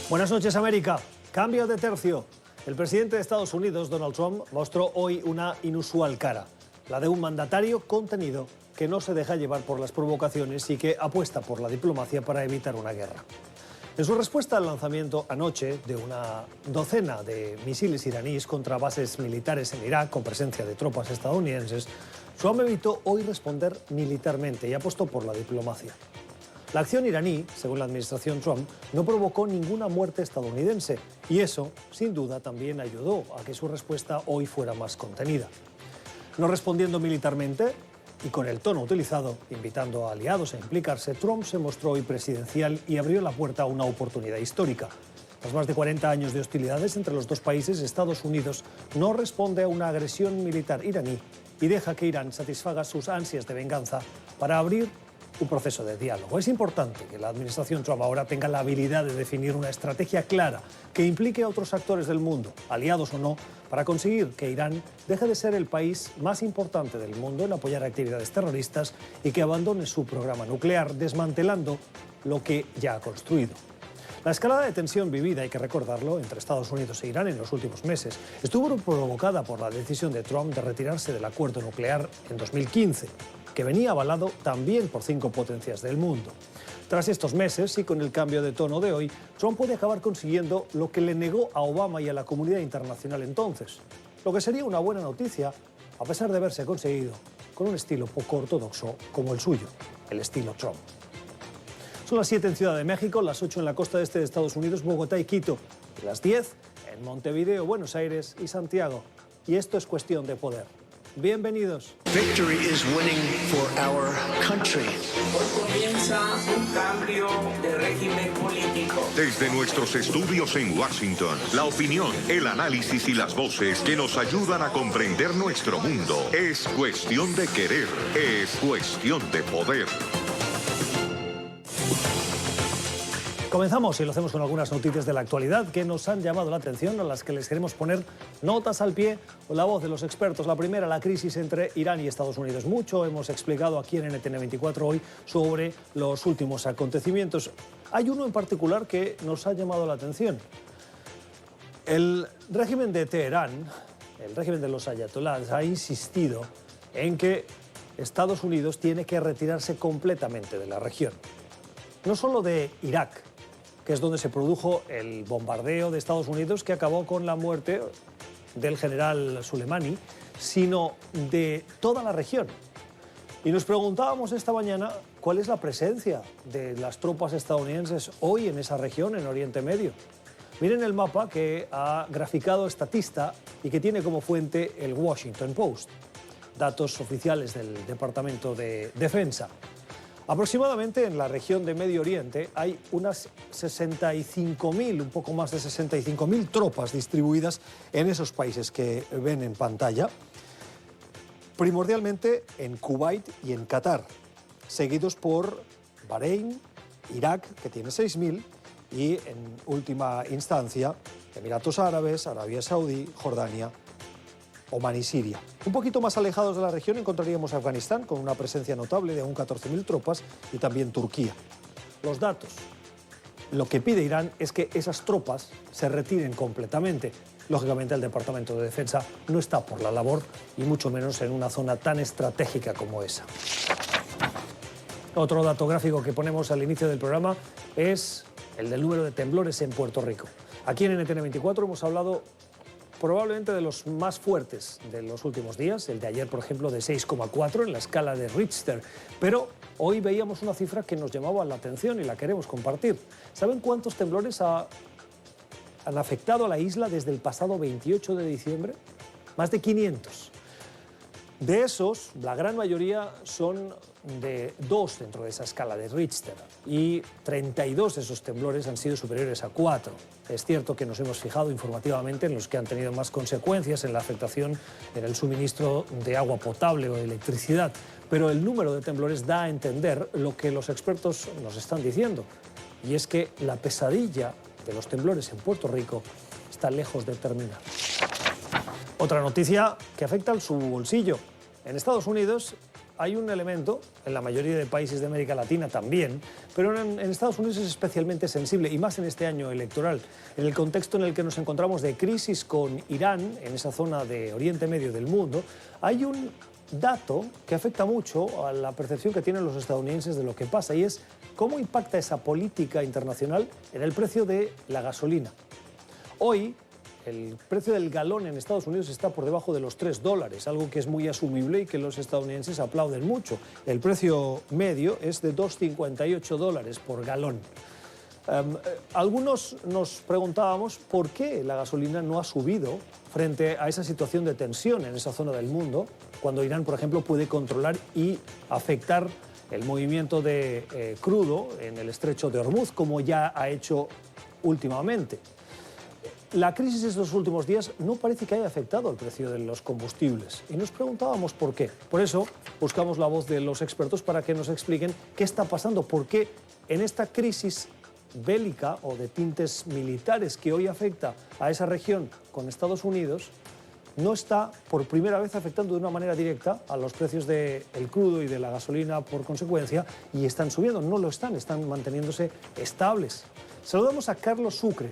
Buenas noches, América. Cambio de tercio. El presidente de Estados Unidos, Donald Trump, mostró hoy una inusual cara, la de un mandatario contenido que no se deja llevar por las provocaciones y que apuesta por la diplomacia para evitar una guerra. En su respuesta al lanzamiento anoche de una docena de misiles iraníes contra bases militares en Irak con presencia de tropas estadounidenses, Trump evitó hoy responder militarmente y apostó por la diplomacia. La acción iraní, según la administración Trump, no provocó ninguna muerte estadounidense y eso, sin duda, también ayudó a que su respuesta hoy fuera más contenida. No respondiendo militarmente y con el tono utilizado, invitando a aliados a implicarse, Trump se mostró hoy presidencial y abrió la puerta a una oportunidad histórica. Tras más de 40 años de hostilidades entre los dos países, Estados Unidos no responde a una agresión militar iraní y deja que Irán satisfaga sus ansias de venganza para abrir un proceso de diálogo. Es importante que la administración Trump ahora tenga la habilidad de definir una estrategia clara que implique a otros actores del mundo, aliados o no, para conseguir que Irán deje de ser el país más importante del mundo en apoyar actividades terroristas y que abandone su programa nuclear, desmantelando lo que ya ha construido. La escalada de tensión vivida, hay que recordarlo, entre Estados Unidos e Irán en los últimos meses estuvo provocada por la decisión de Trump de retirarse del acuerdo nuclear en 2015, que venía avalado también por 5 potencias del mundo. Tras estos meses y con el cambio de tono de hoy, Trump puede acabar consiguiendo lo que le negó a Obama y a la comunidad internacional entonces, lo que sería una buena noticia, a pesar de haberse conseguido con un estilo poco ortodoxo como el suyo, el estilo Trump. Son las 7 en Ciudad de México, las 8 en la costa este de Estados Unidos, Bogotá y Quito, y las 10 en Montevideo, Buenos Aires y Santiago. Y esto es cuestión de poder. Bienvenidos. Victory is winning for our country. Hoy comienza un cambio de régimen político. Desde nuestros estudios en Washington, la opinión, el análisis y las voces que nos ayudan a comprender nuestro mundo. Es cuestión de querer, es cuestión de poder. Comenzamos y lo hacemos con algunas noticias de la actualidad que nos han llamado la atención, a las que les queremos poner notas al pie o la voz de los expertos. La primera, la crisis entre Irán y Estados Unidos. Mucho hemos explicado aquí en NTN24 hoy sobre los últimos acontecimientos. Hay uno en particular que nos ha llamado la atención. El régimen de Teherán, el régimen de los ayatolás, ha insistido en que Estados Unidos tiene que retirarse completamente de la región. No solo de Irak, que es donde se produjo el bombardeo de Estados Unidos que acabó con la muerte del general Soleimani, sino de toda la región. Y nos preguntábamos esta mañana cuál es la presencia de las tropas estadounidenses hoy en esa región, en Oriente Medio. Miren el mapa que ha graficado Statista y que tiene como fuente el Washington Post. Datos oficiales del Departamento de Defensa. Aproximadamente en la región de Medio Oriente hay unas 65.000, un poco más de 65.000 tropas distribuidas en esos países que ven en pantalla, primordialmente en Kuwait y en Qatar, seguidos por Bahrein, Irak, que tiene 6.000, y en última instancia Emiratos Árabes, Arabia Saudí, Jordania, Omán y Siria. Un poquito más alejados de la región encontraríamos Afganistán, con una presencia notable de aún 14.000 tropas, y también Turquía. Los datos. Lo que pide Irán es que esas tropas se retiren completamente. Lógicamente, el Departamento de Defensa no está por la labor, y mucho menos en una zona tan estratégica como esa. Otro dato gráfico que ponemos al inicio del programa es el del número de temblores en Puerto Rico. Aquí en NTN24 hemos hablado probablemente de los más fuertes de los últimos días, el de ayer, por ejemplo, de 6,4 en la escala de Richter, pero hoy veíamos una cifra que nos llamaba la atención y la queremos compartir. ¿Saben cuántos temblores han afectado a la isla desde el pasado 28 de diciembre? Más de 500. De esos, la gran mayoría son de 2 dentro de esa escala de Richter, y 32 de esos temblores han sido superiores a 4. Es cierto que nos hemos fijado informativamente en los que han tenido más consecuencias en la afectación en el suministro de agua potable o de electricidad, pero el número de temblores da a entender lo que los expertos nos están diciendo, y es que la pesadilla de los temblores en Puerto Rico está lejos de terminar. Otra noticia que afecta a su bolsillo. En Estados Unidos, hay un elemento, en la mayoría de países de América Latina también, pero en Estados Unidos es especialmente sensible, y más en este año electoral, en el contexto en el que nos encontramos de crisis con Irán, en esa zona de Oriente Medio del mundo. Hay un dato que afecta mucho a la percepción que tienen los estadounidenses de lo que pasa, y es cómo impacta esa política internacional en el precio de la gasolina. Hoy, el precio del galón en Estados Unidos está por debajo de los $3, algo que es muy asumible y que los estadounidenses aplauden mucho. El precio medio es de $2,58 por galón. Algunos nos preguntábamos por qué la gasolina no ha subido frente a esa situación de tensión en esa zona del mundo, cuando Irán, por ejemplo, puede controlar y afectar el movimiento de crudo en el estrecho de Hormuz, como ya ha hecho últimamente. La crisis de estos últimos días no parece que haya afectado el precio de los combustibles y nos preguntábamos por qué. Por eso buscamos la voz de los expertos para que nos expliquen qué está pasando, por qué en esta crisis bélica o de tintes militares que hoy afecta a esa región con Estados Unidos, no está por primera vez afectando de una manera directa a los precios del crudo y de la gasolina por consecuencia, y están subiendo. No lo están manteniéndose estables. Saludamos a Carlos Sucre.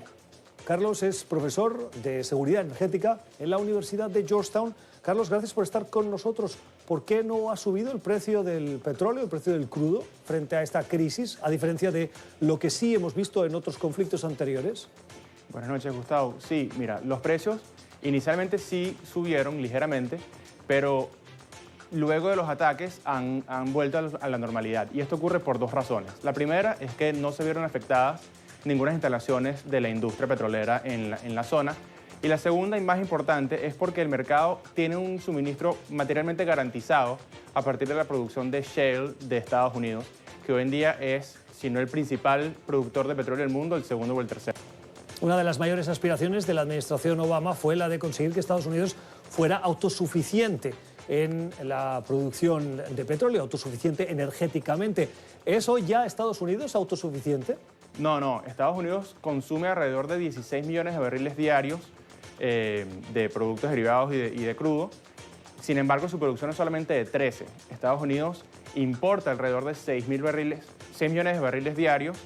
Carlos es profesor de Seguridad Energética en la Universidad de Georgetown. Carlos, gracias por estar con nosotros. ¿Por qué no ha subido el precio del petróleo, el precio del crudo, frente a esta crisis, a diferencia de lo que sí hemos visto en otros conflictos anteriores? Buenas noches, Gustavo. Sí, mira, los precios inicialmente sí subieron ligeramente, pero luego de los ataques han vuelto a la normalidad. Y esto ocurre por dos razones. La primera es que no se vieron afectadas ninguna instalaciones de la industria petrolera en la zona. Y la segunda y más importante es porque el mercado tiene un suministro materialmente garantizado a partir de la producción de shale de Estados Unidos, que hoy en día es, si no el principal productor de petróleo del mundo, el segundo o el tercero. Una de las mayores aspiraciones de la administración Obama fue la de conseguir que Estados Unidos fuera autosuficiente en la producción de petróleo, autosuficiente energéticamente. ¿Es hoy ya Estados Unidos autosuficiente? No. Estados Unidos consume alrededor de 16 millones de barriles diarios de productos derivados y de crudo. Sin embargo, su producción es solamente de 13. Estados Unidos importa alrededor de 6 millones de barriles diarios,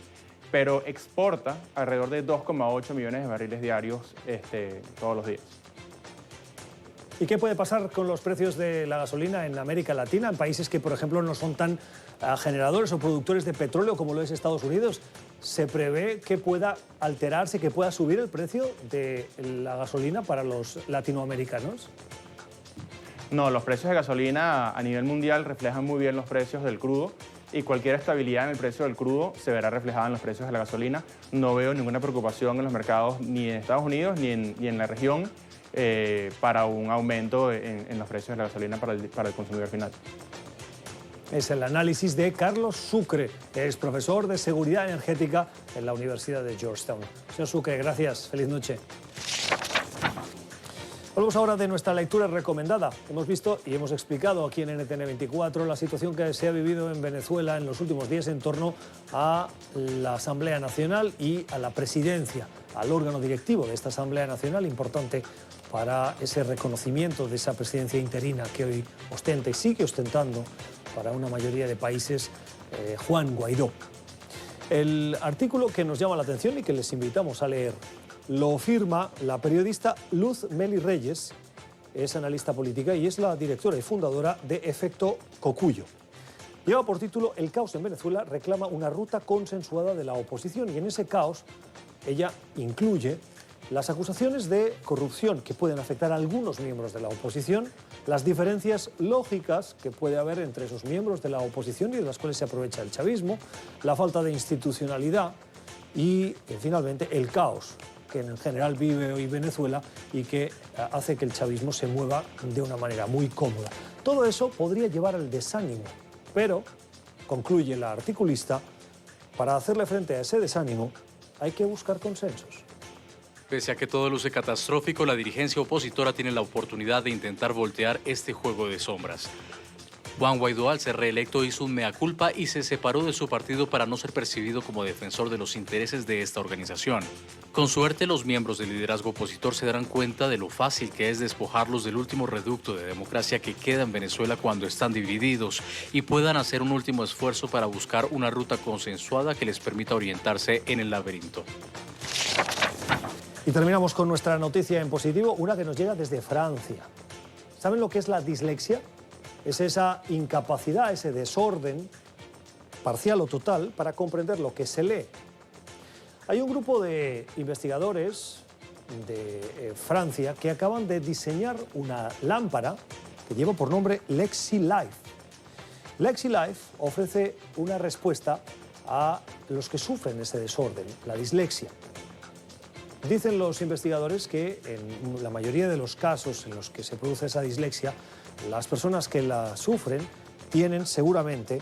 pero exporta alrededor de 2,8 millones de barriles diarios todos los días. ¿Y qué puede pasar con los precios de la gasolina en América Latina, en países que, por ejemplo, no son tan generadores o productores de petróleo como lo es Estados Unidos? ¿Se prevé que pueda alterarse, que pueda subir el precio de la gasolina para los latinoamericanos? No, los precios de gasolina a nivel mundial reflejan muy bien los precios del crudo, y cualquier estabilidad en el precio del crudo se verá reflejada en los precios de la gasolina. No veo ninguna preocupación en los mercados, ni en Estados Unidos ni en la región, para un aumento en los precios de la gasolina para el consumidor final. Es el análisis de Carlos Sucre, que es profesor de Seguridad Energética en la Universidad de Georgetown. Señor Sucre, gracias. Feliz noche. Hablamos ahora de nuestra lectura recomendada. Hemos visto y hemos explicado aquí en NTN24 la situación que se ha vivido en Venezuela en los últimos días en torno a la Asamblea Nacional y a la presidencia, al órgano directivo de esta Asamblea Nacional, importante para ese reconocimiento de esa presidencia interina que hoy ostenta y sigue ostentando para una mayoría de países Juan Guaidó. El artículo que nos llama la atención y que les invitamos a leer lo firma la periodista Luz Meli Reyes, es analista política y es la directora y fundadora de Efecto Cocuyo. Lleva por título El caos en Venezuela reclama una ruta consensuada de la oposición, y en ese caos ella incluye las acusaciones de corrupción que pueden afectar a algunos miembros de la oposición, las diferencias lógicas que puede haber entre esos miembros de la oposición y de las cuales se aprovecha el chavismo, la falta de institucionalidad y, finalmente, el caos que en general vive hoy Venezuela y que hace que el chavismo se mueva de una manera muy cómoda. Todo eso podría llevar al desánimo, pero, concluye la articulista, para hacerle frente a ese desánimo hay que buscar consensos. Pese a que todo luce catastrófico, la dirigencia opositora tiene la oportunidad de intentar voltear este juego de sombras. Juan Guaidó, al ser reelecto, hizo un mea culpa y se separó de su partido para no ser percibido como defensor de los intereses de esta organización. Con suerte, los miembros del liderazgo opositor se darán cuenta de lo fácil que es despojarlos del último reducto de democracia que queda en Venezuela cuando están divididos y puedan hacer un último esfuerzo para buscar una ruta consensuada que les permita orientarse en el laberinto. Y terminamos con nuestra noticia en positivo, una que nos llega desde Francia. ¿Saben lo que es la dislexia? Es esa incapacidad, ese desorden, parcial o total, para comprender lo que se lee. Hay un grupo de investigadores de Francia que acaban de diseñar una lámpara que lleva por nombre LexiLife. LexiLife ofrece una respuesta a los que sufren ese desorden, la dislexia. Dicen los investigadores que en la mayoría de los casos en los que se produce esa dislexia, las personas que la sufren tienen seguramente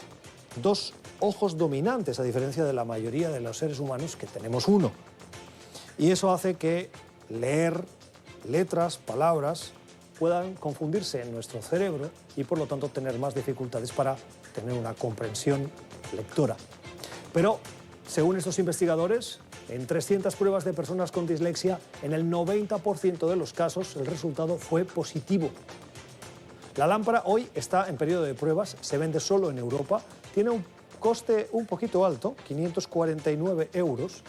dos ojos dominantes, a diferencia de la mayoría de los seres humanos que tenemos uno. Y eso hace que leer letras, palabras, puedan confundirse en nuestro cerebro y por lo tanto tener más dificultades para tener una comprensión lectora. Pero, según estos investigadores, en 300 pruebas de personas con dislexia, en el 90% de los casos el resultado fue positivo. La lámpara hoy está en periodo de pruebas, se vende solo en Europa, tiene un coste un poquito alto, 549 €,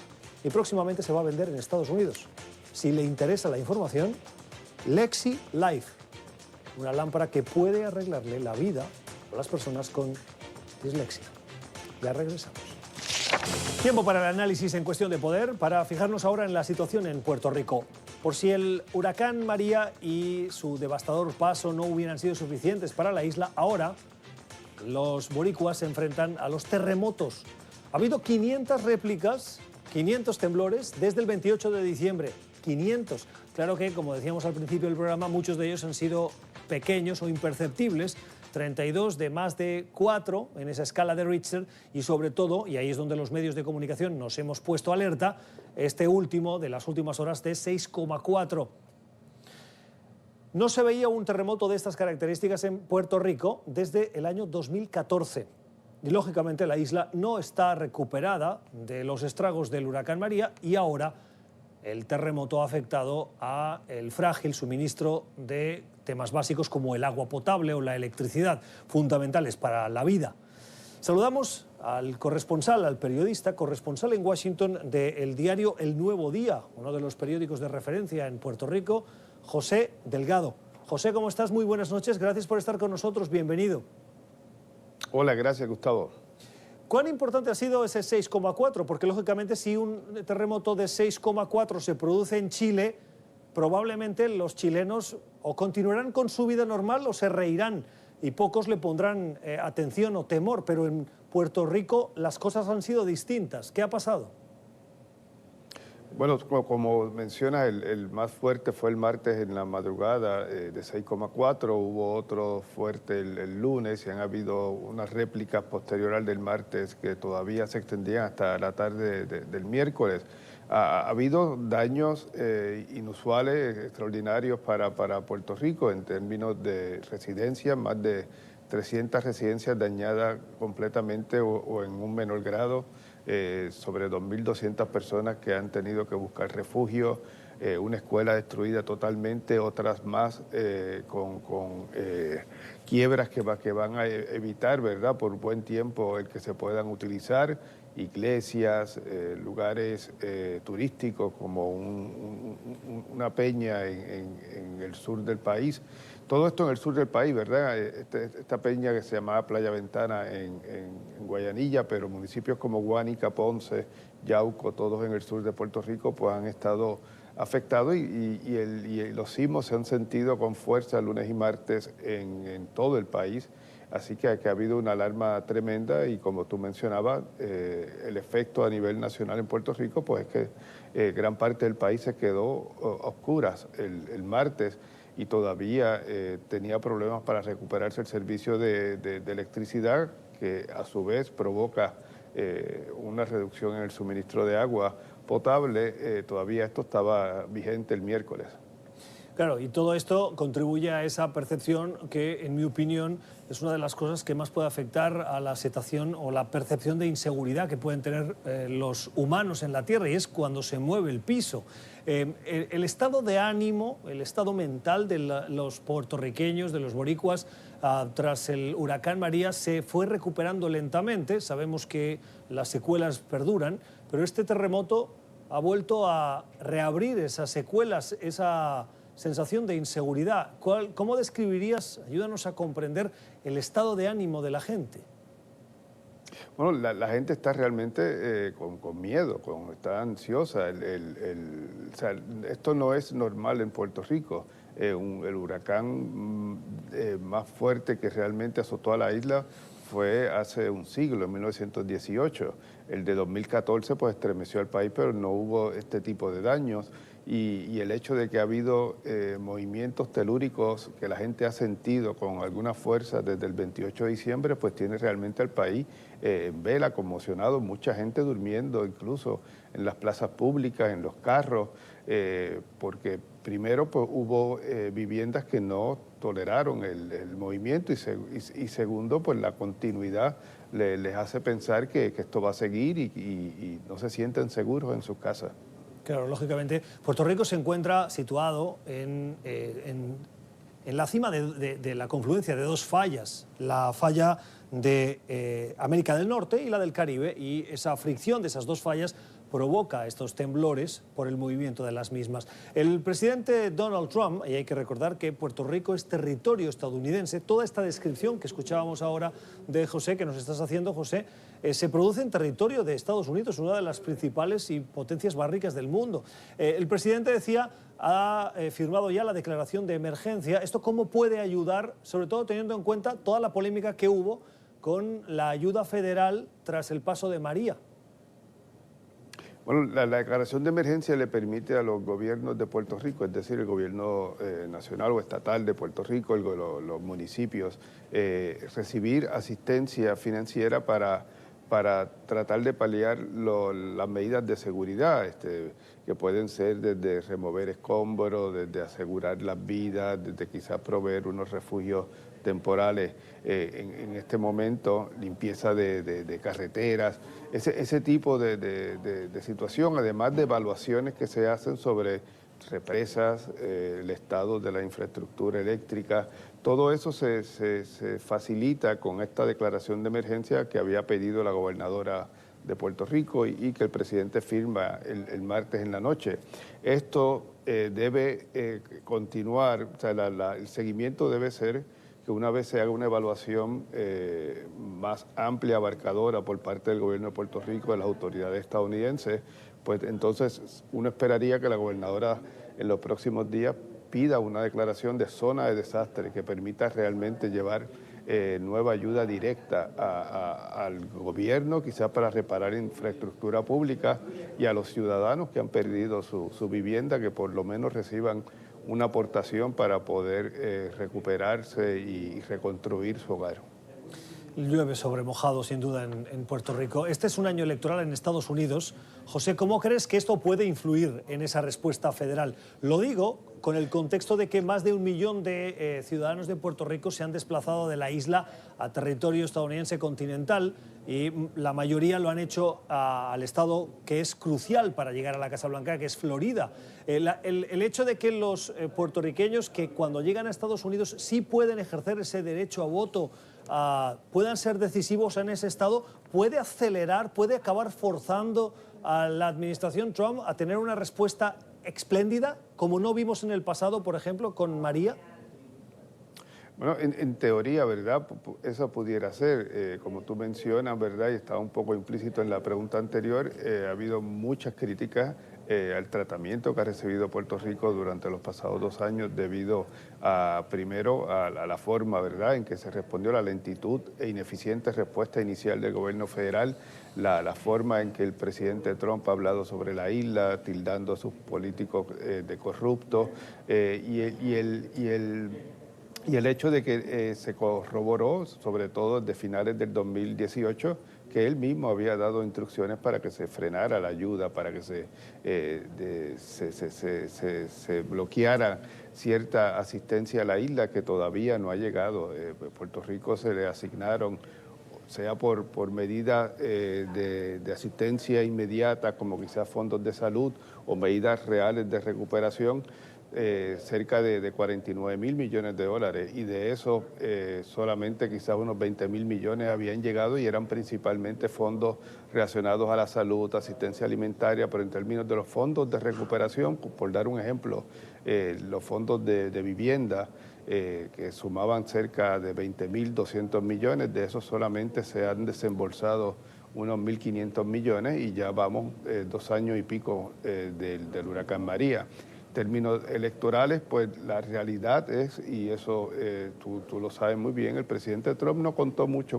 y próximamente se va a vender en Estados Unidos. Si le interesa la información, LexiLife, una lámpara que puede arreglarle la vida a las personas con dislexia. Ya regresamos. Tiempo para el análisis en Cuestión de Poder, para fijarnos ahora en la situación en Puerto Rico. Por si el huracán María y su devastador paso no hubieran sido suficientes para la isla, ahora los boricuas se enfrentan a los terremotos. Ha habido 500 réplicas, 500 temblores desde el 28 de diciembre. 500. Claro que, como decíamos al principio del programa, muchos de ellos han sido pequeños o imperceptibles. 32 de más de 4 en esa escala de Richter y sobre todo, y ahí es donde los medios de comunicación nos hemos puesto alerta, este último de las últimas horas de 6,4. No se veía un terremoto de estas características en Puerto Rico desde el año 2014. Y lógicamente la isla no está recuperada de los estragos del huracán María y ahora el terremoto ha afectado a el frágil suministro de temas básicos como el agua potable o la electricidad, fundamentales para la vida. Saludamos al corresponsal, al periodista, corresponsal en Washington del diario El Nuevo Día, uno de los periódicos de referencia en Puerto Rico, José Delgado. José, ¿cómo estás? Muy buenas noches, gracias por estar con nosotros, bienvenido. Hola, gracias, Gustavo. ¿Cuán importante ha sido ese 6,4? Porque lógicamente si un terremoto de 6,4 se produce en Chile, probablemente los chilenos o continuarán con su vida normal o se reirán y pocos le pondrán atención o temor, pero en Puerto Rico las cosas han sido distintas. ¿Qué ha pasado? Bueno, como menciona, el más fuerte fue el martes en la madrugada de 6,4, hubo otro fuerte el lunes y han habido unas réplicas posterior al del martes que todavía se extendían hasta la tarde del miércoles. Ha habido daños inusuales, extraordinarios para Puerto Rico en términos de residencias, más de 300 residencias dañadas completamente o en un menor grado. Sobre 2.200 personas que han tenido que buscar refugio, una escuela destruida totalmente, otras más con quiebras que van a evitar, ¿verdad?, por buen tiempo el que se puedan utilizar, iglesias, lugares turísticos como una peña en el sur del país. Todo esto en el sur del país, ¿verdad? Esta peña que se llamaba Playa Ventana en Guayanilla, pero municipios como Guánica, Ponce, Yauco, todos en el sur de Puerto Rico, pues han estado afectados y los sismos se han sentido con fuerza lunes y martes en todo el país. Así que ha habido una alarma tremenda y como tú mencionabas, el efecto a nivel nacional en Puerto Rico, pues es que gran parte del país se quedó a oscuras el martes. Y todavía tenía problemas para recuperarse el servicio de electricidad, que a su vez provoca una reducción en el suministro de agua potable. Todavía esto estaba vigente el miércoles. Claro, y todo esto contribuye a esa percepción que, en mi opinión, es una de las cosas que más puede afectar a la situación o la percepción de inseguridad que pueden tener los humanos en la Tierra, y es cuando se mueve el piso. El estado de ánimo, el estado mental de los puertorriqueños, de los boricuas, tras el huracán María se fue recuperando lentamente. Sabemos que las secuelas perduran, pero este terremoto ha vuelto a reabrir esas secuelas, esa sensación de inseguridad. ¿Cómo describirías, ayúdanos a comprender, el estado de ánimo de la gente? Bueno, la gente está realmente con miedo, está ansiosa. O sea, esto no es normal en Puerto Rico. El huracán más fuerte que realmente azotó a la isla fue hace un siglo, en 1918. El de 2014 pues estremeció al país, pero no hubo este tipo de daños. Y el hecho de que ha habido movimientos telúricos que la gente ha sentido con alguna fuerza desde el 28 de diciembre, pues tiene realmente al país en vela, conmocionado, mucha gente durmiendo incluso en las plazas públicas, en los carros, porque primero pues, hubo viviendas que no toleraron el movimiento y segundo, pues la continuidad les hace pensar que esto va a seguir y no se sienten seguros en sus casas. Claro, lógicamente. Puerto Rico se encuentra situado en la cima de la confluencia de dos fallas, la falla de América del Norte y la del Caribe, y esa fricción de esas dos fallas provoca estos temblores por el movimiento de las mismas. El presidente Donald Trump, y hay que recordar que Puerto Rico es territorio estadounidense, toda esta descripción que escuchábamos ahora de José, que nos estás haciendo, José, se produce en territorio de Estados Unidos, una de las principales y potencias más ricas del mundo. El presidente decía, ha firmado ya la declaración de emergencia. ¿Esto cómo puede ayudar, sobre todo teniendo en cuenta toda la polémica que hubo con la ayuda federal tras el paso de María? Bueno, la declaración de emergencia le permite a los gobiernos de Puerto Rico, es decir, el gobierno nacional o estatal de Puerto Rico, los municipios, recibir asistencia financiera para tratar de paliar las medidas de seguridad, que pueden ser desde remover escombros, desde asegurar las vidas, desde quizás proveer unos refugios temporales en este momento, limpieza de carreteras, ese tipo de situación, además de evaluaciones que se hacen sobre represas, el estado de la infraestructura eléctrica. Todo eso se facilita con esta declaración de emergencia que había pedido la gobernadora de Puerto Rico y que el presidente firma el martes en la noche. Esto debe continuar, o sea, el seguimiento debe ser que una vez se haga una evaluación más amplia, abarcadora por parte del gobierno de Puerto Rico, de las autoridades estadounidenses, pues entonces uno esperaría que la gobernadora en los próximos días pida una declaración de zona de desastre que permita realmente llevar nueva ayuda directa al gobierno, quizás para reparar infraestructura pública, y a los ciudadanos que han perdido su vivienda, que por lo menos reciban una aportación para poder recuperarse y reconstruir su hogar. Llueve sobre mojado, sin duda, en Puerto Rico. Este es un año electoral en Estados Unidos. José, ¿cómo crees que esto puede influir en esa respuesta federal? Lo digo con el contexto de que más de 1 millón de ciudadanos de Puerto Rico se han desplazado de la isla a territorio estadounidense continental, y la mayoría lo han hecho al estado que es crucial para llegar a la Casa Blanca, que es Florida. El hecho de que los puertorriqueños que cuando llegan a Estados Unidos sí pueden ejercer ese derecho a voto, puedan ser decisivos en ese estado, puede acelerar, puede acabar forzando a la administración Trump a tener una respuesta espléndida, como no vimos en el pasado, por ejemplo, con María. Bueno, en teoría, ¿verdad? Eso pudiera ser, como tú mencionas, ¿verdad? Y estaba un poco implícito en la pregunta anterior, ha habido muchas críticas al tratamiento que ha recibido Puerto Rico durante los pasados 2 años debido primero a la forma, ¿verdad?, en que se respondió, la lentitud e ineficiente respuesta inicial del gobierno federal, la forma en que el presidente Trump ha hablado sobre la isla, tildando a sus políticos de corruptos, y el hecho de que se corroboró, sobre todo desde finales del 2018, que él mismo había dado instrucciones para que se frenara la ayuda, para que se bloqueara cierta asistencia a la isla que todavía no ha llegado. Puerto Rico se le asignaron, sea por medidas de asistencia inmediata, como quizás fondos de salud o medidas reales de recuperación, cerca de 49.000 millones de dólares, y de eso solamente quizás unos 20.000 millones habían llegado y eran principalmente fondos relacionados a la salud, asistencia alimentaria, pero en términos de los fondos de recuperación, por dar un ejemplo, los fondos de vivienda, que sumaban cerca de 20.200 millones, de esos solamente se han desembolsado unos 1.500 millones y ya vamos 2 años y pico del huracán María. Términos electorales, pues la realidad es, y eso tú lo sabes muy bien, el presidente Trump no contó mucho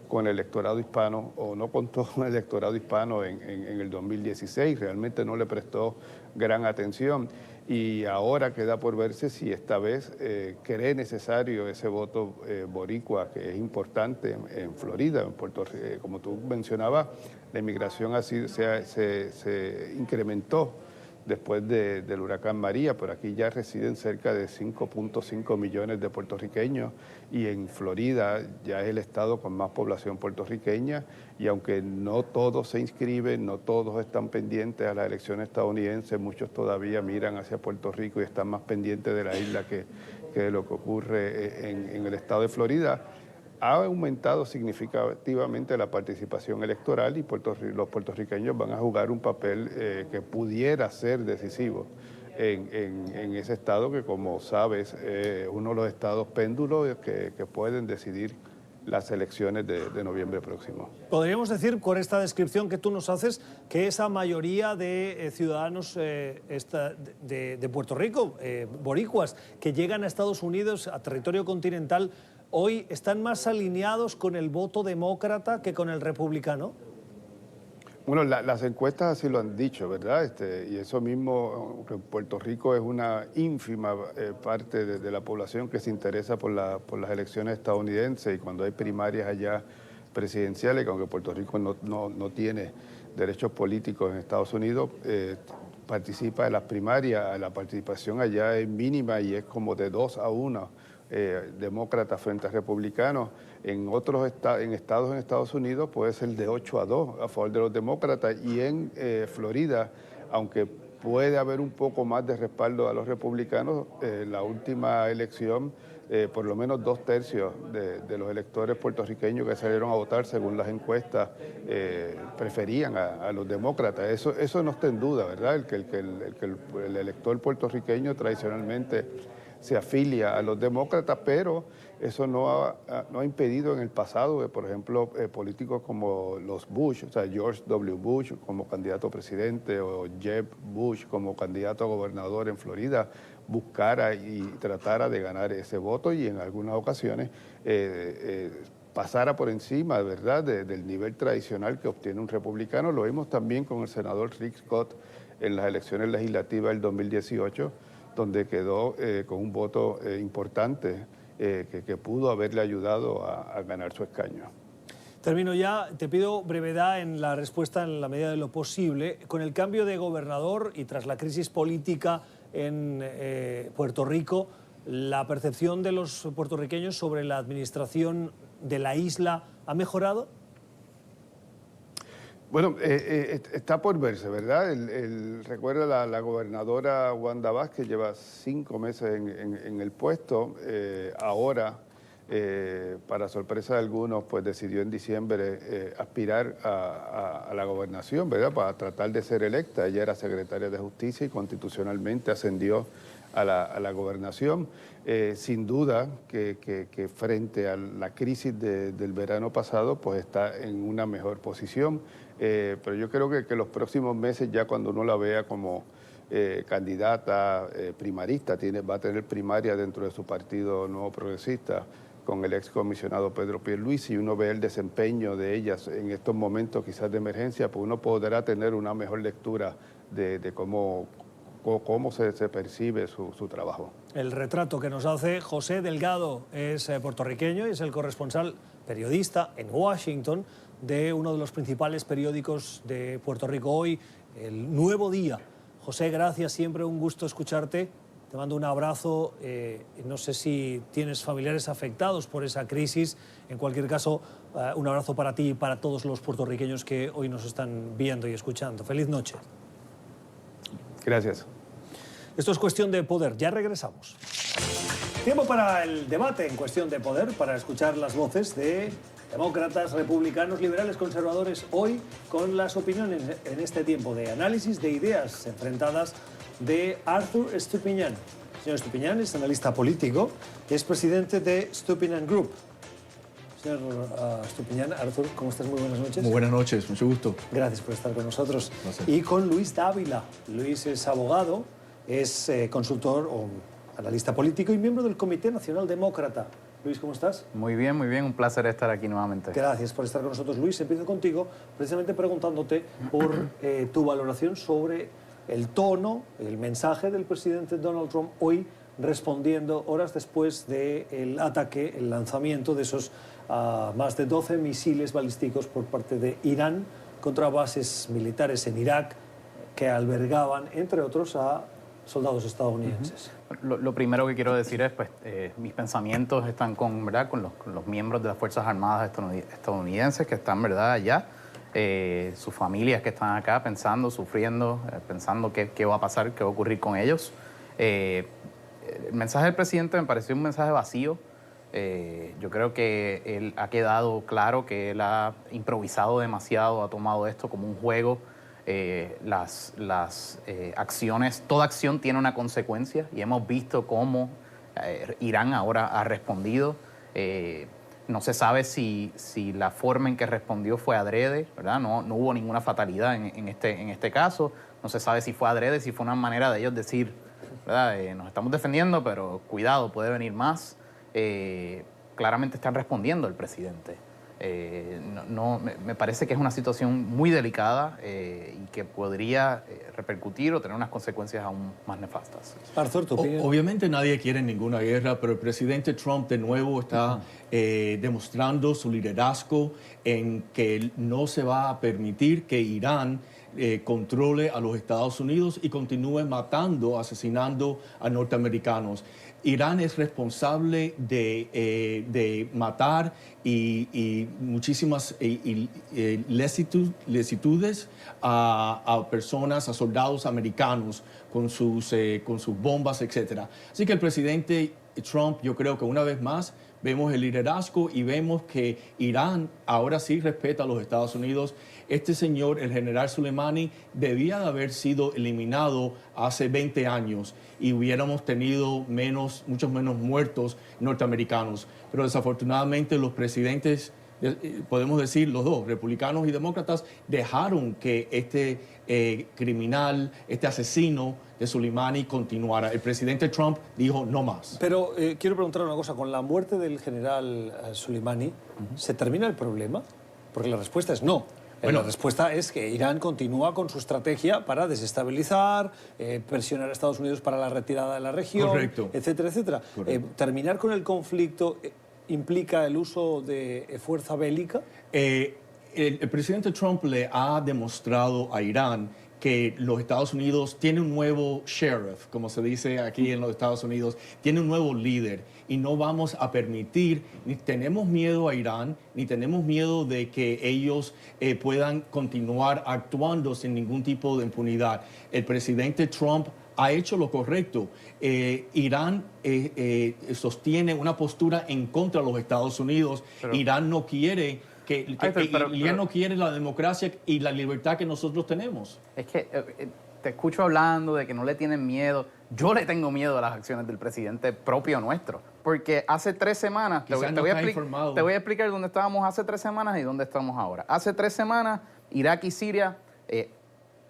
con el electorado hispano, o no contó con el electorado hispano en el 2016, realmente no le prestó gran atención, y ahora queda por verse si esta vez cree necesario ese voto boricua, que es importante en Florida, en Puerto Rico. Como tú mencionabas, la inmigración así se incrementó después del huracán María, pero aquí ya residen cerca de 5.5 millones de puertorriqueños, y en Florida ya es el estado con más población puertorriqueña, y aunque no todos se inscriben, no todos están pendientes a las elecciones estadounidenses, muchos todavía miran hacia Puerto Rico y están más pendientes de la isla que de lo que ocurre en el estado de Florida. Ha aumentado significativamente la participación electoral, y los puertorriqueños van a jugar un papel que pudiera ser decisivo en ese estado que, como sabes, es uno de los estados péndulos que pueden decidir las elecciones de noviembre próximo. Podríamos decir, con esta descripción que tú nos haces, que esa mayoría de ciudadanos de Puerto Rico, boricuas, que llegan a Estados Unidos, a territorio continental, hoy están más alineados con el voto demócrata que con el republicano. Bueno, las encuestas así lo han dicho, ¿verdad? Y eso mismo, que Puerto Rico es una ínfima parte de la población que se interesa por las elecciones estadounidenses, y cuando hay primarias allá presidenciales, que aunque Puerto Rico no tiene derechos políticos en Estados Unidos, participa de las primarias. La participación allá es mínima y es como de 2-1. Demócratas frente a republicanos. En otros estados en Estados Unidos puede ser de 8-2 a favor de los demócratas, y en Florida, aunque puede haber un poco más de respaldo a los republicanos, la última elección, por lo menos 2/3 de los electores puertorriqueños que salieron a votar, según las encuestas, preferían a los demócratas. Eso no está en duda, ¿verdad? El elector puertorriqueño tradicionalmente se afilia a los demócratas, pero eso no ha impedido en el pasado, por ejemplo, políticos como los Bush, o sea, George W. Bush como candidato a presidente, o Jeb Bush como candidato a gobernador en Florida, buscara y tratara de ganar ese voto, y en algunas ocasiones pasara por encima, ¿verdad?, del nivel tradicional que obtiene un republicano. Lo vimos también con el senador Rick Scott en las elecciones legislativas del 2018, donde quedó con un voto importante que pudo haberle ayudado a ganar su escaño. Termino ya, te pido brevedad en la respuesta en la medida de lo posible. Con el cambio de gobernador y tras la crisis política en Puerto Rico, ¿la percepción de los puertorriqueños sobre la administración de la isla ha mejorado? Bueno, está por verse, ¿verdad? Recuerda la gobernadora Wanda Vázquez, lleva 5 meses en el puesto. Ahora, para sorpresa de algunos, pues decidió en diciembre aspirar a la gobernación, ¿verdad?, para tratar de ser electa. Ella era secretaria de Justicia y constitucionalmente ascendió a la gobernación. Sin duda que frente a la crisis del verano pasado, pues está en una mejor posición. Pero yo creo que los próximos meses, ya cuando uno la vea como candidata primarista, va a tener primaria dentro de su partido Nuevo Progresista con el excomisionado Pedro Pierluisi, y uno ve el desempeño de ellas en estos momentos quizás de emergencia, pues uno podrá tener una mejor lectura de cómo se percibe su trabajo. El retrato que nos hace José Delgado es puertorriqueño y es el corresponsal periodista en Washington de uno de los principales periódicos de Puerto Rico hoy, El Nuevo Día. José, gracias, siempre un gusto escucharte. Te mando un abrazo. No sé si tienes familiares afectados por esa crisis. En cualquier caso, un abrazo para ti y para todos los puertorriqueños que hoy nos están viendo y escuchando. Feliz noche. Gracias. Esto es Cuestión de Poder. Ya regresamos. Tiempo para el debate en Cuestión de Poder, para escuchar las voces de demócratas, republicanos, liberales, conservadores, hoy con las opiniones en este tiempo de análisis de ideas enfrentadas de Arthur Estupiñán. Señor Estupiñán es analista político, es presidente de Estupiñán Group. Señor Estupiñán, Arthur, ¿cómo estás? Muy buenas noches. Muy buenas noches, mucho gusto. Gracias por estar con nosotros. Gracias. Y con Luis Dávila. Luis es abogado, es consultor o analista político y miembro del Comité Nacional Demócrata. Luis, ¿cómo estás? Muy bien, un placer estar aquí nuevamente. Gracias por estar con nosotros, Luis. Empiezo contigo precisamente preguntándote por tu valoración sobre el tono, el mensaje del presidente Donald Trump hoy respondiendo horas después del ataque, el lanzamiento de esos más de 12 misiles balísticos por parte de Irán contra bases militares en Irak que albergaban, entre otros, a soldados estadounidenses. Lo primero que quiero decir es, pues, mis pensamientos están ¿verdad? con los miembros de las Fuerzas Armadas estadounidenses que están, ¿verdad?, allá, sus familias que están acá pensando, sufriendo, pensando qué va a pasar, qué va a ocurrir con ellos. El mensaje del presidente me pareció un mensaje vacío. Yo creo que él ha quedado claro que él ha improvisado demasiado, ha tomado esto como un juego. Las acciones, toda acción tiene una consecuencia y hemos visto cómo Irán ahora ha respondido. No se sabe si la forma en que respondió fue adrede, ¿verdad? No hubo ninguna fatalidad en este caso. No se sabe si fue adrede, si fue una manera de ellos decir, ¿verdad? Nos estamos defendiendo, pero cuidado, puede venir más. Claramente están respondiendo el presidente. Me parece que es una situación muy delicada y que podría repercutir o tener unas consecuencias aún más nefastas. Arthur, ¿tu opinión? Obviamente nadie quiere ninguna guerra, pero el presidente Trump de nuevo está demostrando su liderazgo en que no se va a permitir que Irán controle a los Estados Unidos y continúe matando, asesinando a norteamericanos. Irán es responsable de matar y muchísimas lecitudes a personas, a soldados americanos con sus bombas, etc. Así que el presidente Trump, yo creo que una vez más vemos el liderazgo y vemos que Irán ahora sí respeta a los Estados Unidos. Este señor, el general Soleimani, debía de haber sido eliminado hace 20 años y hubiéramos tenido muchos menos muertos norteamericanos. Pero desafortunadamente los presidentes, podemos decir los dos, republicanos y demócratas, dejaron que este criminal, este asesino de Soleimani continuara. El presidente Trump dijo no más. Pero quiero preguntar una cosa, con la muerte del general Soleimani, ¿se termina el problema? Porque la respuesta es no. Bueno, la respuesta es que Irán continúa con su estrategia para desestabilizar, presionar a Estados Unidos para la retirada de la región, correcto, etcétera, etcétera. ¿Terminar con el conflicto implica el uso de fuerza bélica? El presidente Trump le ha demostrado a Irán que los Estados Unidos tiene un nuevo sheriff, como se dice aquí en los Estados Unidos, tiene un nuevo líder y no vamos a permitir, ni tenemos miedo a Irán, ni tenemos miedo de que ellos puedan continuar actuando sin ningún tipo de impunidad. El presidente Trump ha hecho lo correcto. Irán sostiene una postura en contra de los Estados Unidos. Pero Irán no quiere Irán no quiere la democracia y la libertad que nosotros tenemos. Es que te escucho hablando de que no le tienen miedo. Yo le tengo miedo a las acciones del presidente propio nuestro. Porque hace 3 semanas, te voy a explicar dónde estábamos hace 3 semanas y dónde estamos ahora. Hace 3 semanas, Irak y Siria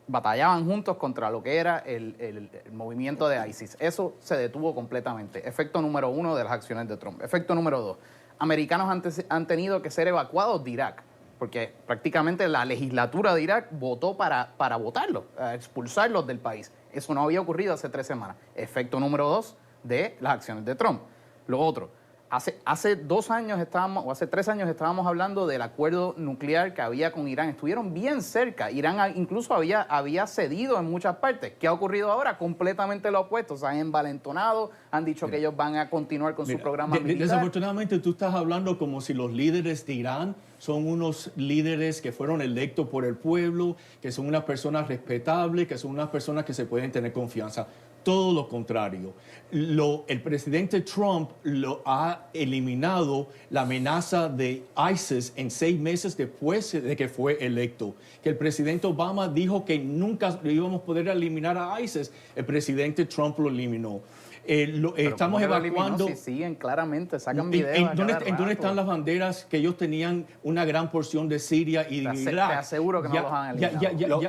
batallaban juntos contra lo que era el movimiento de ISIS. Eso se detuvo completamente. Efecto número 1 de las acciones de Trump. Efecto número 2. Americanos han tenido que ser evacuados de Irak, porque prácticamente la legislatura de Irak votó para votarlos, expulsarlos del país. Eso no había ocurrido hace 3 semanas. Efecto número 2 de las acciones de Trump. Lo otro, Hace 2 años o hace 3 años estábamos hablando del acuerdo nuclear que había con Irán. Estuvieron bien cerca. Irán incluso había cedido en muchas partes. ¿Qué ha ocurrido ahora? Completamente lo opuesto. Se han envalentonado, han dicho que ellos van a continuar con su programa militar. Desafortunadamente tú estás hablando como si los líderes de Irán son unos líderes que fueron electos por el pueblo, que son unas personas respetables, que son unas personas que se pueden tener confianza. Todo lo contrario. El presidente Trump lo ha eliminado la amenaza de ISIS en 6 meses después de que fue electo. Que el presidente Obama dijo que nunca íbamos a poder eliminar a ISIS. El presidente Trump lo eliminó. Estamos evacuando. Si siguen claramente, sacan videos. ¿En dónde están las banderas que ellos tenían una gran porción de Siria y de Irak? Te aseguro que no los han eliminado.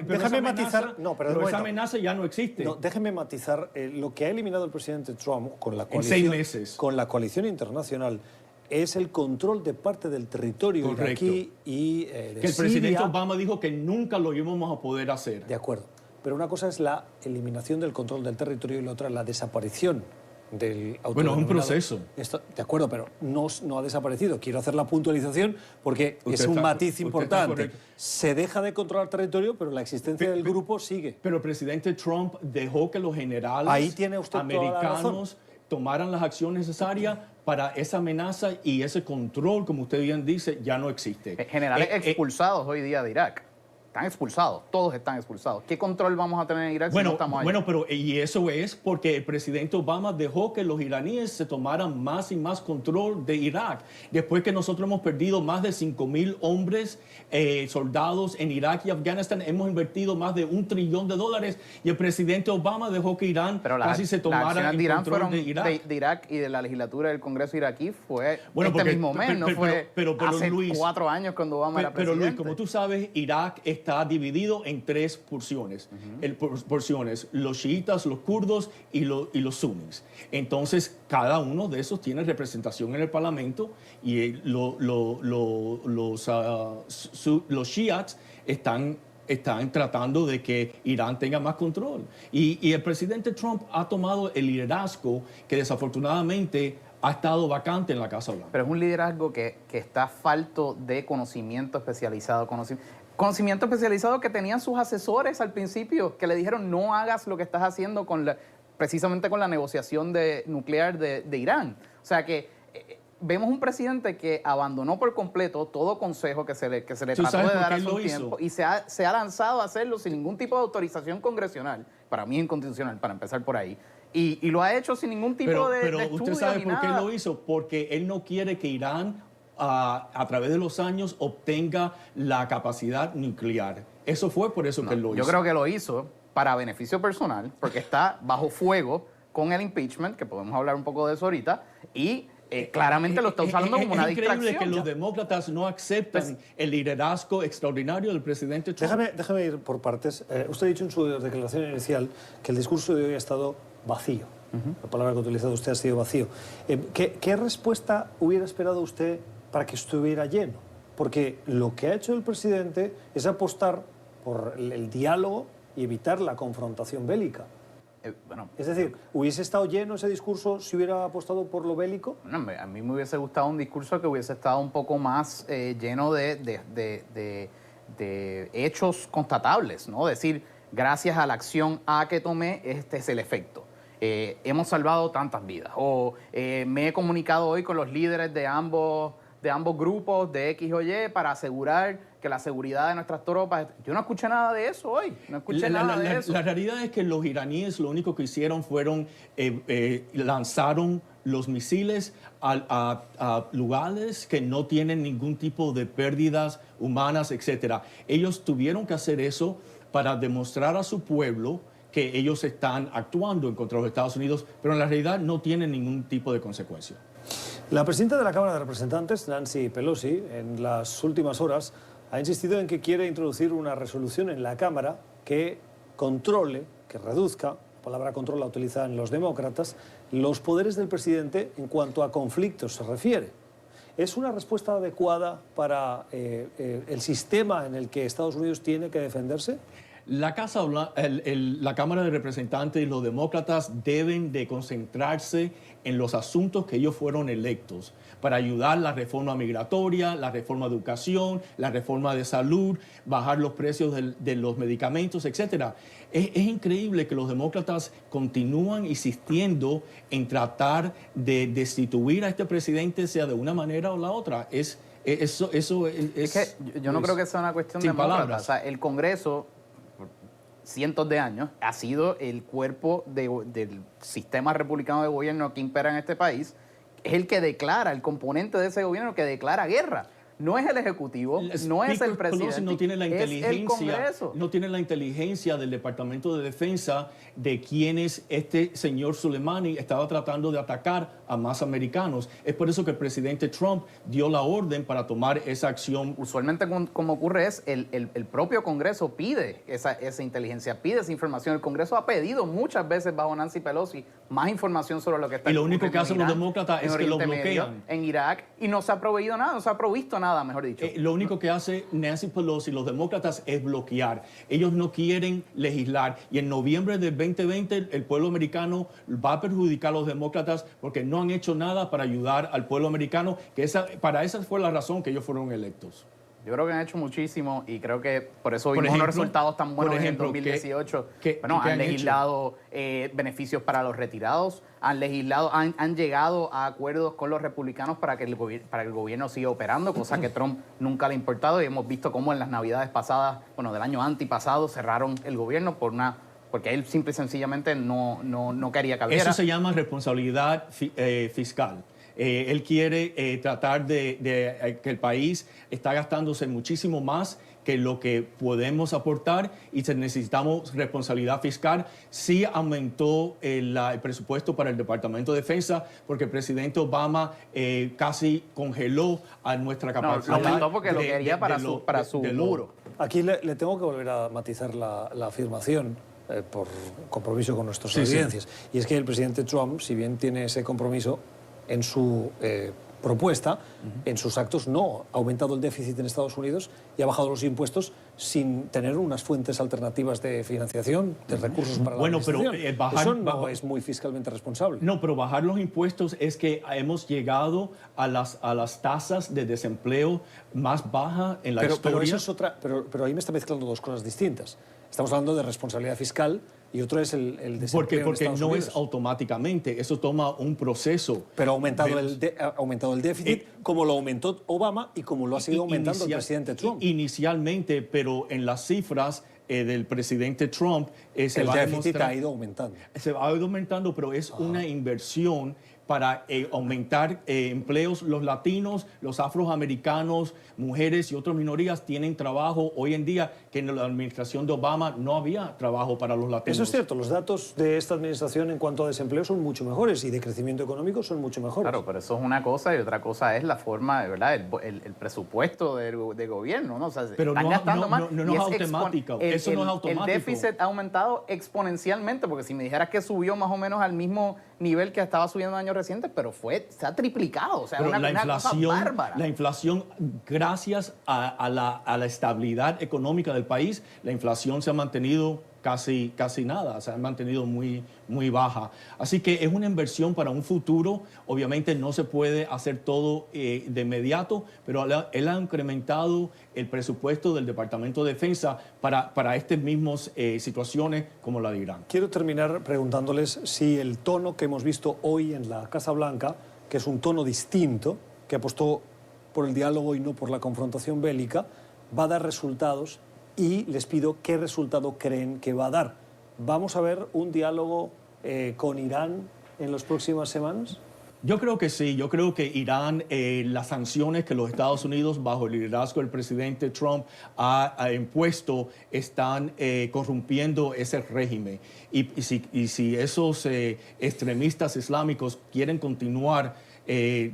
Déjame matizar. Pero esa amenaza ya no existe. No, déjeme matizar. Lo que ha eliminado el presidente Trump con la coalición, en 6 meses. Con la coalición internacional es el control de parte del territorio iraquí y de que el presidente Obama dijo que nunca lo íbamos a poder hacer. De acuerdo. Pero una cosa es la eliminación del control del territorio y la otra la desaparición del autodenominado. Bueno, es un proceso. De acuerdo, pero no ha desaparecido. Quiero hacer la puntualización porque es un matiz importante. Se deja de controlar territorio, pero la existencia del grupo sigue. Pero el presidente Trump dejó que los generales americanos tomaran las acciones necesarias para esa amenaza y ese control, como usted bien dice, ya no existe. Generales expulsados hoy día de Irak. Están expulsados, todos están expulsados. ¿Qué control vamos a tener en Irak si no estamos ahí? Pero y eso es porque el presidente Obama dejó que los iraníes se tomaran más y más control de Irak. Después que nosotros hemos perdido más de 5,000 hombres, soldados en Irak y Afganistán, hemos invertido más de $1 trillón y el presidente Obama dejó que Irán casi se tomara el control de Irak. De Irak y de la legislatura del Congreso iraquí fue mismo mes, no fue hace Luis, 4 años cuando Obama era presidente. Pero Luis, como tú sabes, Irak está dividido en 3 porciones. Porciones, los chiitas, los kurdos y los sunnis. Entonces, cada uno de esos tiene representación en el Parlamento y los shiitas están tratando de que Irán tenga más control. Y el presidente Trump ha tomado el liderazgo que desafortunadamente ha estado vacante en la Casa Blanca. Pero es un liderazgo que está falto de conocimiento especializado, conocimiento especializado que tenían sus asesores al principio, que le dijeron no hagas lo que estás haciendo precisamente con la negociación nuclear de Irán. O sea que vemos un presidente que abandonó por completo todo consejo que se le trató de dar a su tiempo y se ha lanzado a hacerlo sin ningún tipo de autorización congresional. Para mí es inconstitucional, para empezar por ahí. Y lo ha hecho sin ningún tipo de estudio. Pero usted sabe por qué lo hizo, porque él no quiere que Irán a través de los años obtenga la capacidad nuclear. Eso fue por eso que él lo hizo. Yo creo que lo hizo para beneficio personal, porque está bajo fuego con el impeachment, que podemos hablar un poco de eso ahorita, y claramente lo está usando como una distracción. Es increíble que los demócratas no aceptan el liderazgo extraordinario del presidente Trump. Déjame ir por partes. Usted ha dicho en su declaración inicial que el discurso de hoy ha estado vacío. La palabra que ha utilizado usted ha sido vacío. ¿Qué respuesta hubiera esperado usted para que estuviera lleno? Porque lo que ha hecho el presidente es apostar por el diálogo y evitar la confrontación bélica. Es decir, ¿hubiese estado lleno ese discurso si hubiera apostado por lo bélico? No, a mí me hubiese gustado un discurso que hubiese estado un poco más lleno de hechos constatables, ¿no? Decir, gracias a la acción A que tomé, este es el efecto. Hemos salvado tantas vidas. O me he comunicado hoy con los líderes de ambos grupos, de X o Y, para asegurar que la seguridad de nuestras tropas... Yo no escuché nada de eso hoy. No escuché nada de eso. La realidad es que los iraníes lo único que hicieron fueron lanzaron los misiles a lugares que no tienen ningún tipo de pérdidas humanas, etc. Ellos tuvieron que hacer eso para demostrar a su pueblo que ellos están actuando en contra de los Estados Unidos, pero en la realidad no tienen ningún tipo de consecuencia. La presidenta de la Cámara de Representantes, Nancy Pelosi, en las últimas horas ha insistido en que quiere introducir una resolución en la Cámara que controle, que reduzca, la palabra control la utilizan los demócratas, los poderes del presidente en cuanto a conflictos se refiere. ¿Es una respuesta adecuada para el sistema en el que Estados Unidos tiene que defenderse? La Cámara de Representantes y los demócratas deben de concentrarse en los asuntos que ellos fueron electos para ayudar la reforma migratoria, la reforma de educación, la reforma de salud, bajar los precios de los medicamentos, etc. Es increíble que los demócratas continúan insistiendo en tratar de destituir a este presidente, sea de una manera o la otra. Es que yo no creo que sea una cuestión de demócratas. O sea, el Congreso, por cientos de años, ha sido el cuerpo del sistema republicano de gobierno que impera en este país. Es el que declara, el componente de ese gobierno que declara guerra. No es el Ejecutivo, no es el presidente, no tiene la inteligencia, es el Congreso. No tiene la inteligencia del Departamento de Defensa de quienes este señor Soleimani estaba tratando de atacar a más americanos. Es por eso que el presidente Trump dio la orden para tomar esa acción. Usualmente como ocurre es, el propio Congreso pide esa inteligencia, pide esa información. El Congreso ha pedido muchas veces bajo Nancy Pelosi más información sobre lo que está ocurriendo. Y lo único que hacen los demócratas es que lo bloquean. En Irak, y no se ha prohibido nada, no se ha provisto nada, mejor dicho. Lo único que hace Nancy Pelosi y los demócratas es bloquear. Ellos no quieren legislar. Y en noviembre del 2020 el pueblo americano va a perjudicar a los demócratas porque no han hecho nada para ayudar al pueblo americano, que para esa fue la razón que ellos fueron electos. Yo creo que han hecho muchísimo y creo que por eso vimos unos resultados tan buenos en 2018. Han legislado beneficios para los retirados, han llegado a acuerdos con los republicanos para que el gobierno siga operando, cosa que Trump nunca le ha importado, y hemos visto cómo en las navidades pasadas, del año antipasado, cerraron el gobierno porque él simple y sencillamente no quería que abriera. Eso se llama responsabilidad fiscal. Él quiere tratar de que el país está gastándose muchísimo más que lo que podemos aportar y necesitamos responsabilidad fiscal. Sí aumentó el presupuesto para el Departamento de Defensa porque el presidente Obama casi congeló a nuestra capacidad. Lo aumentó porque lo quería para su muro. Aquí le tengo que volver a matizar la afirmación por compromiso con nuestras audiencias. Y es que el presidente Trump, si bien tiene ese compromiso, en su propuesta, en sus actos, no ha aumentado el déficit en Estados Unidos y ha bajado los impuestos sin tener unas fuentes alternativas de financiación, de recursos para la administración. Pero eso no es muy fiscalmente responsable. No, pero bajar los impuestos es que hemos llegado a las tasas de desempleo más bajas en la historia. Pero eso es otra. Pero ahí me está mezclando dos cosas distintas. Estamos hablando de responsabilidad fiscal y otro es el desempleo porque en Estados no Unidos. Es automáticamente, eso toma un proceso. Pero ha aumentado el déficit como lo aumentó Obama y como lo ha seguido aumentando el presidente Trump. Inicialmente, pero en las cifras del presidente Trump el déficit ha ido aumentando. Se ha ido aumentando, pero es una inversión para aumentar empleos. Los latinos, los afroamericanos, mujeres y otras minorías tienen trabajo hoy en día que en la administración de Obama no había trabajo para los latinos. Eso es cierto, los datos de esta administración en cuanto a desempleo son mucho mejores y de crecimiento económico son mucho mejores. Claro, pero eso es una cosa y otra cosa es la forma, de verdad, el presupuesto de gobierno, ¿no? O sea, pero están gastando más. No es automático, eso no es automático. El déficit ha aumentado exponencialmente, porque si me dijeras que subió más o menos al mismo nivel que estaba subiendo en años recientes, pero se ha triplicado, o sea, una cosa bárbara. La inflación, gracias a la estabilidad económica del país, la inflación se ha mantenido casi nada, se ha mantenido muy baja. Así que es una inversión para un futuro. Obviamente no se puede hacer todo de inmediato, pero él ha incrementado el presupuesto del Departamento de Defensa para estas mismas situaciones como la de Irán. Quiero terminar preguntándoles si el tono que hemos visto hoy en la Casa Blanca, que es un tono distinto, que apostó por el diálogo y no por la confrontación bélica, va a dar resultados. Y les pido qué resultado creen que va a dar. ¿Vamos a ver un diálogo con Irán en las próximas semanas? Yo creo que sí. Yo creo que Irán, las sanciones que los Estados Unidos, bajo el liderazgo del presidente Trump, ha impuesto, están corrompiendo ese régimen. Y si esos extremistas islámicos quieren continuar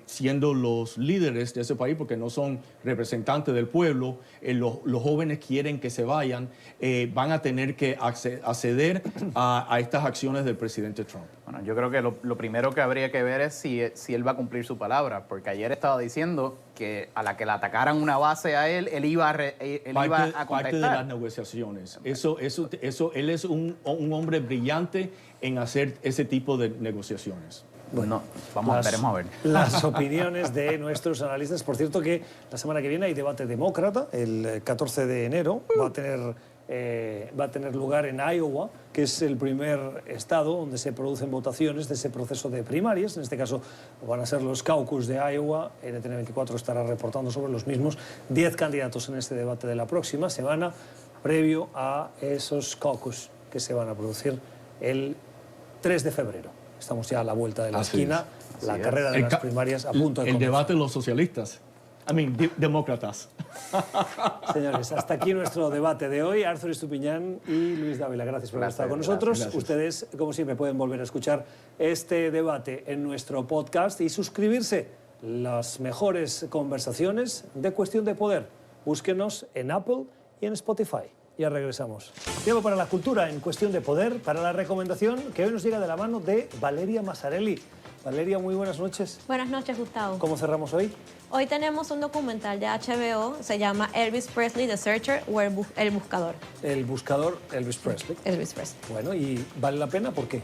siendo los líderes de ese país, porque no son representantes del pueblo, los jóvenes quieren que se vayan, van a tener que acceder a estas acciones del presidente Trump. Bueno, yo creo que lo primero que habría que ver es si él va a cumplir su palabra, porque ayer estaba diciendo que a la que le atacaran una base a él iba a contestar. Parte de las negociaciones. Él es un hombre brillante en hacer ese tipo de negociaciones. Bueno, veremos a ver. Las opiniones de nuestros analistas. Por cierto que la semana que viene hay debate demócrata, el 14 de enero. Va a tener lugar en Iowa, que es el primer estado donde se producen votaciones de ese proceso de primarias. En este caso van a ser los caucus de Iowa. NTN24 estará reportando sobre los mismos. 10 candidatos en este debate de la próxima semana, previo a esos caucus que se van a producir el 3 de febrero. Estamos ya a la vuelta de la esquina, la carrera de las primarias a punto de comenzar. El debate de los socialistas, demócratas. Señores, hasta aquí nuestro debate de hoy. Arthur Estupiñán y Luis Dávila, gracias por haber estado con nosotros. Gracias. Ustedes, como siempre, pueden volver a escuchar este debate en nuestro podcast y suscribirse. Las mejores conversaciones de Cuestión de Poder. Búsquenos en Apple y en Spotify. Ya regresamos. Tiempo para la cultura en Cuestión de Poder, para la recomendación que hoy nos llega de la mano de Valeria Massarelli. Valeria, muy buenas noches. Buenas noches, Gustavo. ¿Cómo cerramos hoy? Hoy tenemos un documental de HBO, se llama Elvis Presley, The Searcher, o El Buscador. El buscador, Elvis Presley. Elvis Presley. Bueno, ¿y vale la pena? ¿Por qué?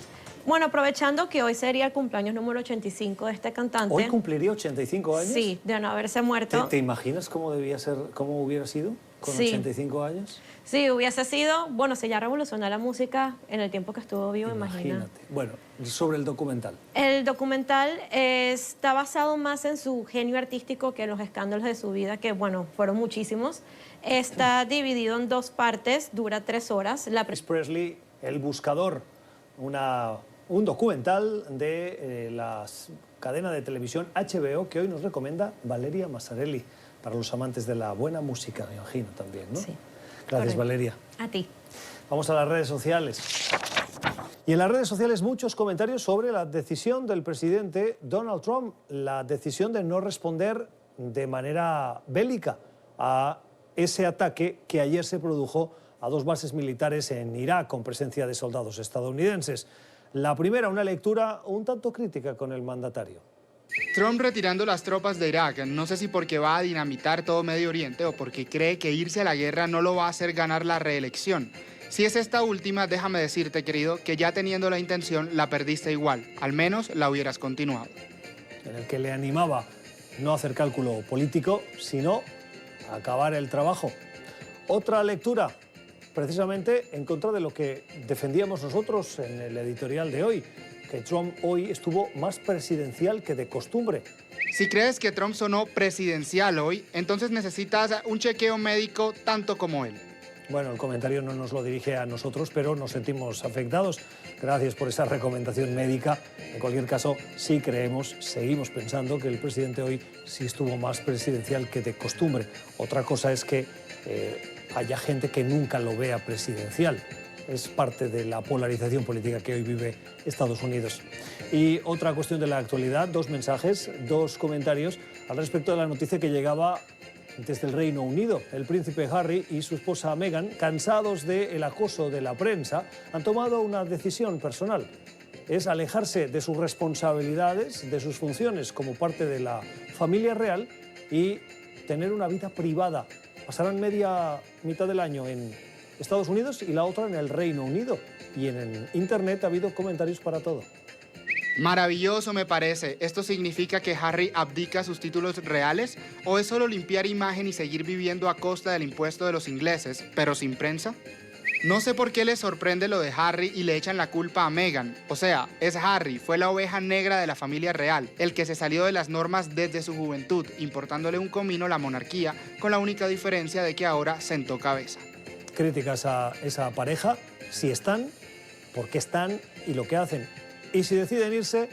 Bueno, aprovechando que hoy sería el cumpleaños número 85 de este cantante. ¿Hoy cumpliría 85 años? Sí, de no haberse muerto. ¿Te imaginas cómo debía ser, cómo hubiera sido con 85 años? Sí, hubiese sido, bueno, si ya revolucionó la música en el tiempo que estuvo vivo, imagínate. Bueno, sobre el documental. El documental está basado más en su genio artístico que en los escándalos de su vida, que, bueno, fueron muchísimos. Está dividido en 2 partes, dura 3 horas. Elvis Presley, El Buscador, un documental de la cadena de televisión HBO que hoy nos recomienda Valeria Massarelli, para los amantes de la buena música, me imagino también, ¿no? Sí. Gracias, Valeria. A ti. Vamos a las redes sociales. Y en las redes sociales muchos comentarios sobre la decisión del presidente Donald Trump, la decisión de no responder de manera bélica a ese ataque que ayer se produjo a 2 bases militares en Irak con presencia de soldados estadounidenses. La primera, una lectura un tanto crítica con el mandatario. Trump retirando las tropas de Irak, no sé si porque va a dinamitar todo Medio Oriente o porque cree que irse a la guerra no lo va a hacer ganar la reelección. Si es esta última, déjame decirte, querido, que ya teniendo la intención la perdiste igual, al menos la hubieras continuado. En el que le animaba no hacer cálculo político, sino acabar el trabajo. Otra lectura, precisamente en contra de lo que defendíamos nosotros en el editorial de hoy, que Trump hoy estuvo más presidencial que de costumbre. Si crees que Trump sonó presidencial hoy, entonces necesitas un chequeo médico tanto como él. Bueno, el comentario no nos lo dirige a nosotros, pero nos sentimos afectados. Gracias por esa recomendación médica. En cualquier caso, sí creemos, seguimos pensando que el presidente hoy sí estuvo más presidencial que de costumbre. Otra cosa es que haya gente que nunca lo vea presidencial. Es parte de la polarización política que hoy vive Estados Unidos. Y otra cuestión de la actualidad, 2 mensajes, 2 comentarios al respecto de la noticia que llegaba desde el Reino Unido. El príncipe Harry y su esposa Meghan, cansados del acoso de la prensa, han tomado una decisión personal. Es alejarse de sus responsabilidades, de sus funciones como parte de la familia real y tener una vida privada. Pasarán mitad del año en Estados Unidos y la otra en el Reino Unido. Y en Internet ha habido comentarios para todo. Maravilloso me parece. ¿Esto significa que Harry abdica sus títulos reales? ¿O es solo limpiar imagen y seguir viviendo a costa del impuesto de los ingleses, pero sin prensa? No sé por qué les sorprende lo de Harry y le echan la culpa a Meghan. O sea, es Harry, fue la oveja negra de la familia real, el que se salió de las normas desde su juventud, importándole un comino la monarquía, con la única diferencia de que ahora sentó cabeza. Críticas a esa pareja, si están, por qué están y lo que hacen. Y si deciden irse,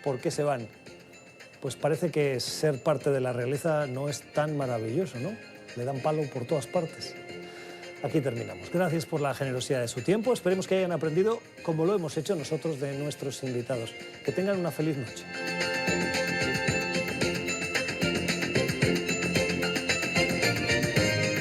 ¿por qué se van? Pues parece que ser parte de la realeza no es tan maravilloso, ¿no? Le dan palo por todas partes. Aquí terminamos. Gracias por la generosidad de su tiempo. Esperemos que hayan aprendido, como lo hemos hecho nosotros, de nuestros invitados. Que tengan una feliz noche.